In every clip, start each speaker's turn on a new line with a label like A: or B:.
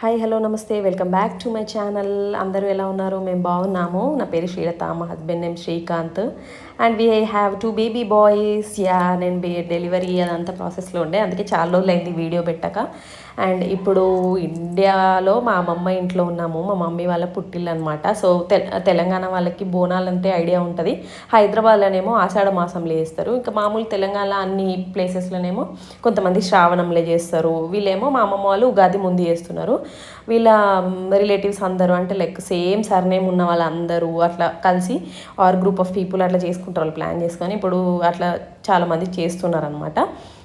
A: Hi hello నమస్తే welcome back to my channel. అందరూ ఎలా ఉన్నారు? మేము బాగున్నాము. నా పేరు శ్రీలత, మా husband name Srikanth and we have 2 baby boys. నేను డెలివరీ అదంతా ప్రాసెస్లో ఉండే, అందుకే చాలా రోజులు అయింది వీడియో పెట్టక. అండ్ ఇప్పుడు ఇండియాలో మా అమ్మమ్మ ఇంట్లో ఉన్నాము. మా మమ్మీ వాళ్ళ పుట్టిల్లు అనమాట. సో తెలంగాణ వాళ్ళకి బోనాలు అంటే ఐడియా ఉంటుంది. హైదరాబాద్లోనేమో ఆషాఢ మాసంలో చేస్తారు. ఇంకా మామూలు తెలంగాణ అన్ని ప్లేసెస్లోనేమో కొంతమంది శ్రావణంలో చేస్తారు. వీళ్ళేమో మా అమ్మమ్మ వాళ్ళు ఉగాది ముందు చేస్తున్నారు. వీళ్ళ రిలేటివ్స్ అందరూ అంటే లైక్ సేమ్ సర్నేమ్ ఉన్న వాళ్ళందరూ అట్లా కలిసి ఆర్ గ్రూప్ ఆఫ్ పీపుల్ అట్లా చేసుకుంటారు. వాళ్ళు ప్లాన్ చేసుకొని ఇప్పుడు అట్లా చాలామంది చేస్తున్నారు అనమాట.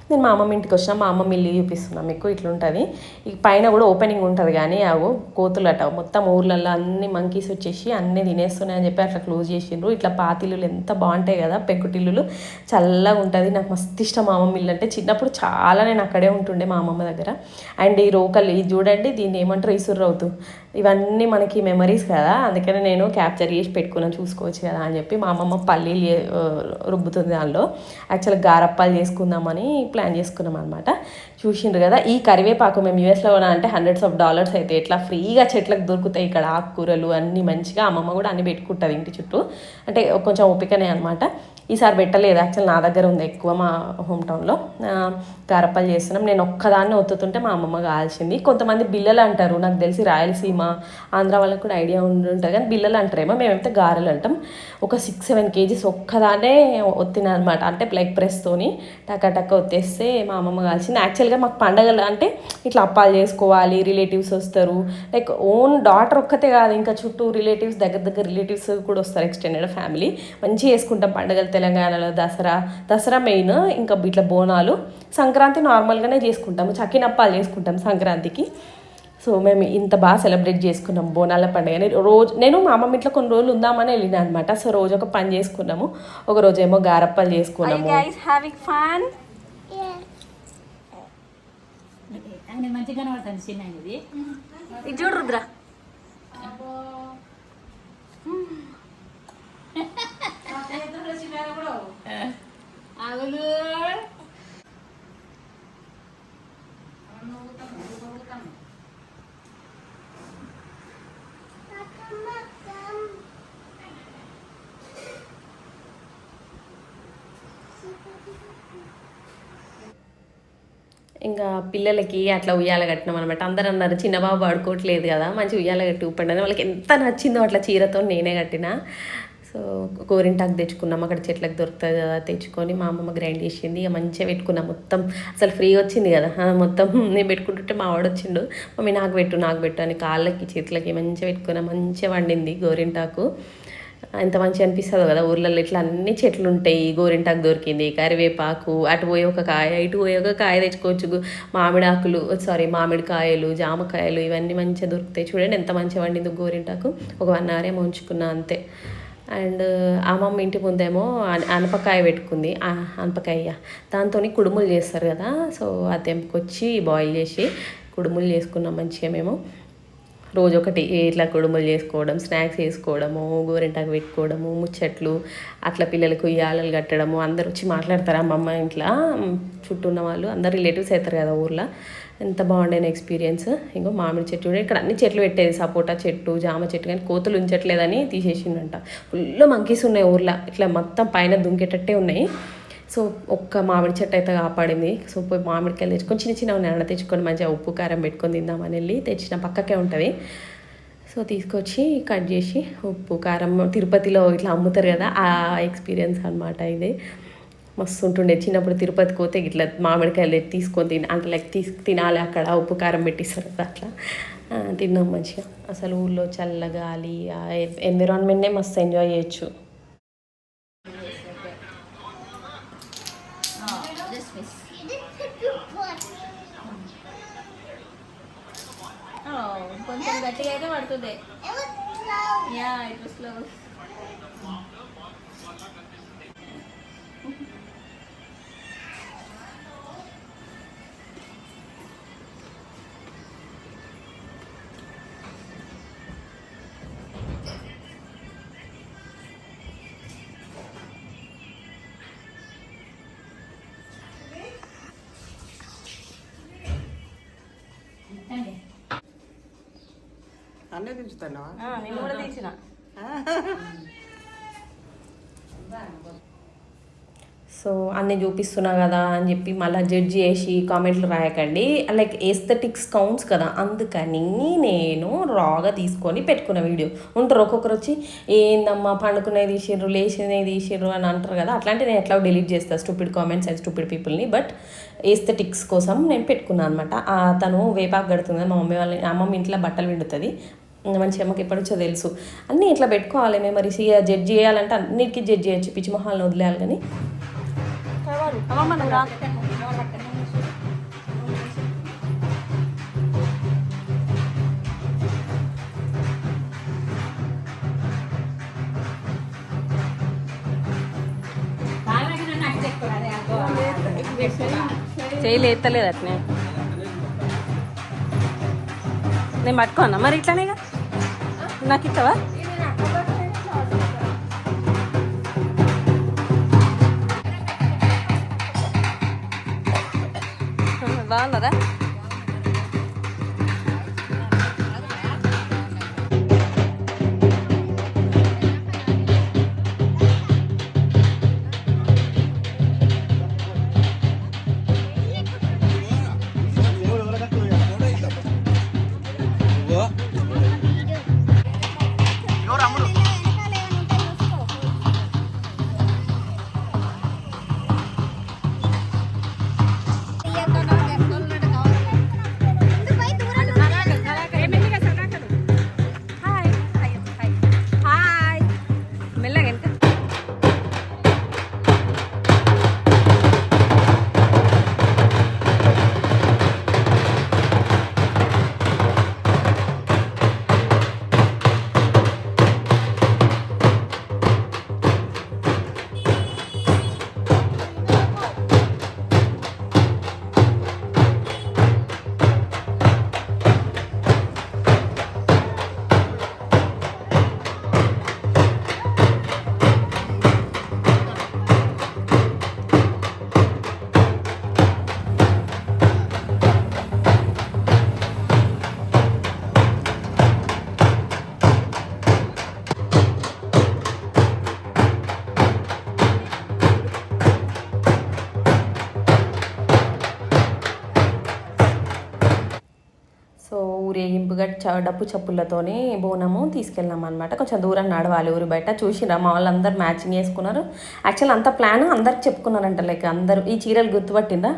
A: నేను మా అమ్మమ్మ ఇంటికి వచ్చినా, మా అమ్మమ్మ ఇల్లు చూపిస్తున్నాను మీకు. ఇట్లుంటుంది. ఈ పైన కూడా ఓపెనింగ్ ఉంటుంది, కానీ అవి కోతులు అట మొత్తం ఊర్లలో అన్ని మంకీస్ వచ్చేసి అన్నీ తినేస్తున్నాయని చెప్పి అట్లా క్లోజ్ చేసిండ్రు. ఇట్లా పాతిల్లులు ఎంత బాగుంటాయి కదా, పెంకుటిల్లులు చల్లగా ఉంటుంది. నాకు మస్తు ఇష్టం మా అమ్మమ్మ ఇల్లు అంటే. చిన్నప్పుడు చాలా నేను అక్కడే ఉంటుండే మా అమ్మమ్మ దగ్గర. అండ్ ఈ రోకలు ఇది చూడండి, దీన్ని ఏమంటారు, ఇసుర్రవుతూ. ఇవన్నీ మనకి మెమరీస్ కదా, అందుకని నేను క్యాప్చర్ చేసి పెట్టుకున్నాను, చూసుకోవచ్చు కదా అని చెప్పి. మా అమ్మమ్మ పల్లీలు రుబ్బుతుంది దానిలో. యాక్చువల్గా గారప్పాలు చేసుకుందామని ప్లాన్ చేసుకున్నాం అనమాట. చూసిండ్రు కదా, ఈ కరివేపాకు మేము యూఎస్లో ఉన్నా అంటే $100s అయితే ఎట్లా ఫ్రీగా చెట్లకు దొరుకుతాయి ఇక్కడ. ఆకుకూరలు అన్నీ మంచిగా అమ్మమ్మ కూడా అన్ని పెట్టుకుంటుంది ఇంటి చుట్టూ. అంటే కొంచెం ఓపికనే అనమాట. ఈసారి పెట్టలేదు, యాక్చువల్ నా దగ్గర ఉంది ఎక్కువ మా హోమ్ టౌన్లో. గారప్పాలు చేస్తున్నాం. నేను ఒక్కదాన్ని ఒత్తుతుంటే మా అమ్మమ్మ కాల్చింది. కొంతమంది బిల్లలు అంటారు, నాకు తెలిసి రాయలసీమ ఆంధ్ర వాళ్ళకి కూడా ఐడియా ఉంటుంది, కానీ బిల్లలు అంటారేమో. మేమైతే గారెలు అంటాం. ఒక 6-7 kgs ఒక్కదానే ఒత్తిన అనమాట. అంటే లైక్ ప్రెస్తోని టక్క ఒత్తేస్తే మా అమ్మమ్మ కాల్చింది. యాక్చువల్గా మాకు పండగలు అంటే ఇట్లా అప్పాలు చేసుకోవాలి, రిలేటివ్స్ వస్తారు. లైక్ ఓన్ డాటర్ ఒక్కతే కాదు, ఇంకా చుట్టూ రిలేటివ్స్, దగ్గర రిలేటివ్స్ కూడా వస్తారు, ఎక్స్టెండెడ్ ఫ్యామిలీ. మంచిగా చేసుకుంటాం పండుగలు తెలంగాణలో. దసరా మెయిన్. ఇంకా ఇట్లా బోనాలు. సంక్రాంతి నార్మల్గానే చేసుకుంటాము, చక్కినప్పాలు చేసుకుంటాం సంక్రాంతికి. సో మేము ఇంత బాగా సెలబ్రేట్ చేసుకున్నాం బోనాల పండుగని. నేను మా అమ్మమ్మ ఇంట్లో కొన్ని రోజులు ఉందామని వెళ్ళినా అనమాట. సో రోజు ఒక పని చేసుకున్నాము. ఒక రోజు ఏమో గారప్పాలు చేసుకున్నాము. చూడు రుద్ర, ఇంకా పిల్లలకి అట్లా ఉయ్యాల కట్టినాం అనమాట. అందరూ అన్నారు చిన్నబాబు పడుకోవట్లేదు కదా, మంచి ఉయ్యాల కట్టి ఊపండి. వాళ్ళకి ఎంత నచ్చిందో అట్లా చీరతో నేనే కట్టిన. సో గోరింటాకు తెచ్చుకున్నాం, అక్కడ చెట్లకు దొరుకుతుంది కదా, తెచ్చుకొని మా అమ్మమ్మ గ్రైండ్ చేసింది. ఇక మంచిగా పెట్టుకున్నాం. మొత్తం అసలు ఫ్రీ వచ్చింది కదా, మొత్తం నేను పెట్టుకుంటుంటే మా వాడు వచ్చిండు, మమ్మీ నాకు పెట్టు అని కాళ్ళకి చేతులకి మంచిగా పెట్టుకున్నా. మంచిగా వండింది గోరింటాకు. ఎంత మంచిగా అనిపిస్తుందో కదా, ఊర్లలో ఇట్లా అన్ని చెట్లు ఉంటాయి. గోరింటాకు దొరికింది, కరివేపాకు, అటు పోయి ఒక కాయ, ఇటు పోయి ఒక కాయ తెచ్చుకోవచ్చు. మామిడికాయలు, జామకాయలు ఇవన్నీ మంచిగా దొరుకుతాయి. చూడండి ఎంత మంచిగా వండింది గోరింటాకు. ఒక 1 hour ఏమో ఉంచుకున్నా అంతే. అండ్ అమ్మమ్మ ఇంటి ముందేమో అనపకాయ పెట్టుకుంది. అనపకాయ దాంతో కుడుములు చేస్తారు కదా, సో అది తెంపుకొచ్చి బాయిల్ చేసి కుడుములు చేసుకున్నాం మంచిగా. మేము రోజు ఒకటి ఇట్లా కుడుములు చేసుకోవడం, స్నాక్స్ చేసుకోవడము, గోరింటాకు పెట్టుకోవడము, ముచ్చట్లు, అట్లా పిల్లలకు ఉయ్యాలలు కట్టడము. అందరు వచ్చి మాట్లాడతారు అమ్మమ్మ ఇంట్లో. చుట్టూ ఉన్న వాళ్ళు అందరు రిలేటివ్స్ అవుతారు కదా ఊర్లో. ఎంత బాగుండేన ఎక్స్పీరియన్స్. ఇంకో మామిడి చెట్టు, ఇక్కడ అన్ని చెట్లు పెట్టేది, సపోటా చెట్టు, జామ చెట్టు, కానీ కోతులు ఉంచట్లేదని తీసేసిండంట. ఫుల్ మంకీస్ ఉన్నాయి ఊర్లో, ఇట్లా మొత్తం పైన దుంకేటట్టే ఉన్నాయి. సో ఒక్క మామిడి చెట్టు అయితే కాపాడింది. సో పోయి మామిడికాయలు తెచ్చుకొని చిన్న ఉన్నాయి తెచ్చుకొని మంచిగా ఉప్పు కారం పెట్టుకొని తిందామని వెళ్ళి తెచ్చిన, పక్కకే ఉంటుంది. సో తీసుకొచ్చి కట్ చేసి ఉప్పు కారం, తిరుపతిలో ఇట్లా అమ్ముతారు కదా, ఆ ఎక్స్పీరియన్స్ అనమాట ఇది. మస్తు ఉంటుండే. చిన్నప్పుడు తిరుపతికి పోతే ఇట్లా మామిడికాయలు తీసుకొని అంటే లైక్ తినాలి, అక్కడ ఉప్పు కారం పెట్టిస్తారు కదా, అట్లా తిన్నాం మంచిగా. అసలు ఊళ్ళో చల్లగాలి, ఆ ఎన్విరాన్మెంట్నే మస్తు ఎంజాయ్ చేయొచ్చు.
B: కొంచెం గట్టిగా అయితే పడుతుంది. Yeah it was close.
C: అన్నీ దించుతున్నావా?
B: నేను కూడా తీసిన.
A: సో అన్నీ చూపిస్తున్నా కదా అని చెప్పి మళ్ళీ జడ్జి చేసి కామెంట్లు రాయకండి. లైక్ ఎస్థెటిక్స్ కౌంట్స్ కదా, అందుకని నేను రాగా తీసుకొని పెట్టుకున్న వీడియో. ఉంటారు ఒక్కొక్కరు వచ్చి ఏందమ్మా పండుకునేది తీసిర్రు లేచినవి తీసిర్రు అని అంటారు కదా, అట్లాంటి నేను ఎట్లా డిలీట్ చేస్తాను స్టూపిడ్ కామెంట్స్ అండ్ స్టూపిడ్ పీపుల్ని. బట్ ఎస్థెటిక్స్ కోసం నేను పెట్టుకున్నాను అనమాట. తను వేపాకు కడుతుంది, మా మమ్మీ వాళ్ళ అమ్మమ్మ ఇంట్లో బట్టలు పిండుతుంది, మంచి అమ్మకి ఎప్పటిచ్చో తెలుసు. అన్నీ ఇట్లా పెట్టుకోవాలి. మేము మరి జడ్జి చేయాలంటే అన్నిటికీ జడ్జి చేయొచ్చు, పిచ్చి మొహాలను వదిలేయాలి. కానీ చేయలే ఎత్తలేదు అట్నే. నేను పట్టుకోనా మరి ఇట్లానేగా, నాకు ఇస్తావా? బాగున్నదా? సో ఊరేగింపుగా డప్పు చప్పులతోనే బోనము తీసుకెళ్ళాం అనమాట. కొంచెం దూరం నడవాలి ఊరు బయట. చూసిరా మా వాళ్ళందరూ మ్యాచింగ్ చేసుకున్నారు. యాక్చువల్ అంత ప్లాన్ అందరికి చెప్పుకున్నారంట. లైక్ అందరూ ఈ చీరలు గుర్తుపట్టిందా?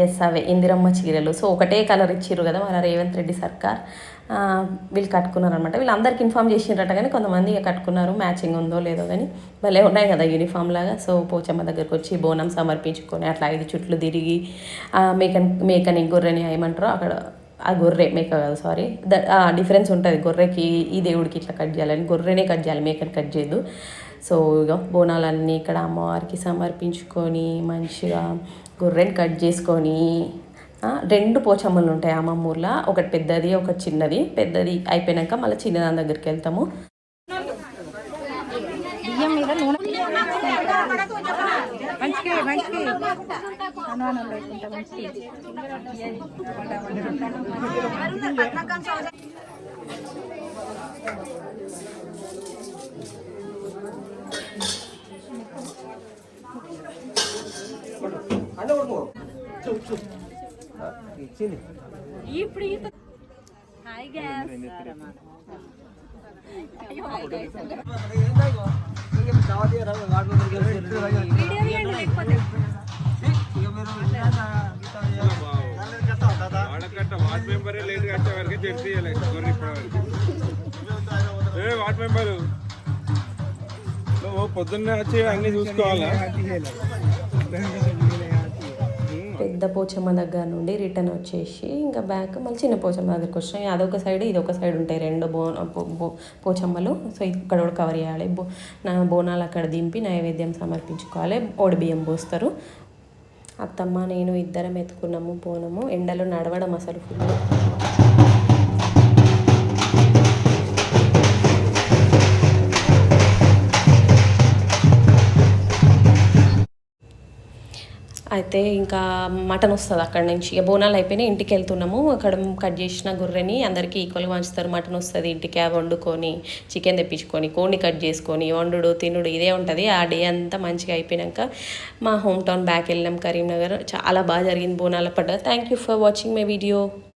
A: ఎస్, అవే ఇందిరమ్మ చీరలు. సో ఒకటే కలర్ ఇచ్చిర్రు కదా మన రేవంత్ రెడ్డి సర్కార్. వీళ్ళు కట్టుకున్నారనమాట. వీళ్ళందరికీ ఇన్ఫామ్ చేసిండ్రట, కానీ కొంతమంది కట్టుకున్నారు. మ్యాచింగ్ ఉందో లేదో కానీ భలే ఉన్నాయి కదా యూనిఫామ్ లాగా. సో పోచమ్మ దగ్గరకు వచ్చి బోనం సమర్పించుకొని అట్లా 5 చుట్లు తిరిగి మేకని గొర్రెని ఏమంటారో అక్కడ, ఆ గొర్రె మేక కాదు సారీ, డిఫరెన్స్ ఉంటుంది. గొర్రెకి ఈ దేవుడికి ఇట్లా కట్ చేయాలని, గొర్రెనే కట్ చేయాలి, మేకని కట్ చేయదు. సో ఇక బోనాలన్నీ ఇక్కడ అమ్మవారికి సమర్పించుకొని మంచిగా గొర్రెని కట్ చేసుకొని 2 పోచమ్మలు ఉంటాయి అమ్మమ్మ ఊర్లో, ఒకటి పెద్దది ఒకటి చిన్నది. పెద్దది అయిపోయాక మళ్ళీ చిన్నదాని దగ్గరికి వెళ్తాము.
B: హాయ్ గ్యాస్
D: వార్డ్ మెంబర్ లేట్గా వచ్చే వరకు జెర్సీ వార్డ్ మెంబరు పొద్దున్నే వచ్చి అన్ని చూసుకోవాలా.
A: పెద్ద పోచమ్మ దగ్గర నుండి రిటర్న్ వచ్చేసి ఇంకా బ్యాక్ మళ్ళీ చిన్న పోచమ్మ దగ్గరికి వచ్చాం. అదొక సైడ్ ఇదొక సైడ్ ఉంటాయి 2 పోచమ్మలు. సో ఇక్కడ కూడా కవర్ చేయాలి. బోనాలు అక్కడ దింపి నైవేద్యం సమర్పించుకోవాలి. ఓడి బియ్యం పోస్తారు. అత్తమ్మ నేను ఇద్దరం ఎత్తుకున్నాము బోనము. ఎండలో నడవడం అసలు ఫుల్. అయితే ఇంకా మటన్ వస్తుంది అక్కడ నుంచి. ఇక బోనాలు అయిపోయినాయి, ఇంటికి వెళ్తున్నాము. అక్కడ కట్ చేసిన గొర్రెని అందరికీ ఈక్వల్గా పంచుతారు. మటన్ వస్తుంది ఇంటికి, అవి వండుకొని చికెన్ తెప్పించుకొని కోడిని కట్ చేసుకొని వండుడు తినుడు ఇదే ఉంటుంది. ఆ డే అంతా మంచిగా అయిపోయాక మా హోమ్ టౌన్ బ్యాక్ వెళ్ళినాం కరీంనగర్. చాలా బాగా జరిగింది బోనాల పండుగ. Thank you for watching my video.